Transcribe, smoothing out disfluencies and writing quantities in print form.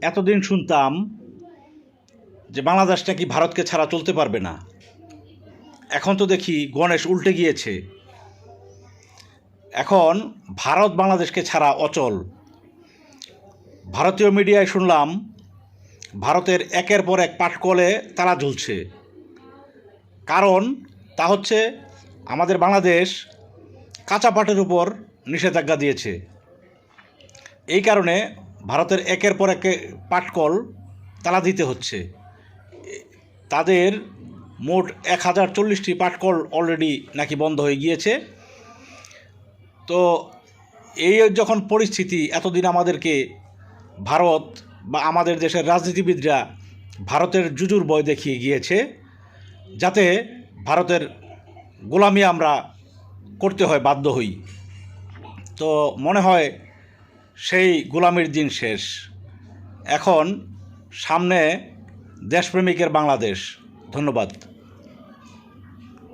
এতদিন শুনতাম যে বাংলাদেশটা কি ভারতকে ছাড়া চলতে পারবে না। এখন তো দেখি গণেশ উল্টে গিয়েছে। এখন ভারত বাংলাদেশকে ছাড়া অচল। ভারতীয় মিডিয়ায় শুনলাম ভারতের একের পর এক পাটকলে তালা ঝুলছে। কারণ তা হচ্ছে আমাদের বাংলাদেশ কাঁচা পাটের উপর নিষেধাজ্ঞা দিয়েছে। এই কারণে ভারতের একের পর এক পাটকল তালা দিতে হচ্ছে। তাদের মোট 1040টি পাটকল অলরেডি নাকি বন্ধ হয়ে গিয়েছে। তো এই যখন পরিস্থিতি, এতদিন আমাদেরকে ভারত বা আমাদের দেশের রাজনীতিবিদরা ভারতের জুজুর ভয় দেখিয়ে গিয়েছে, যাতে ভারতের গোলামি আমরা করতে হয়, বাধ্য হই। তো মনে হয় সেই গোলামির দিন শেষ। এখন সামনে দেশপ্রেমিকের বাংলাদেশ। ধন্যবাদ।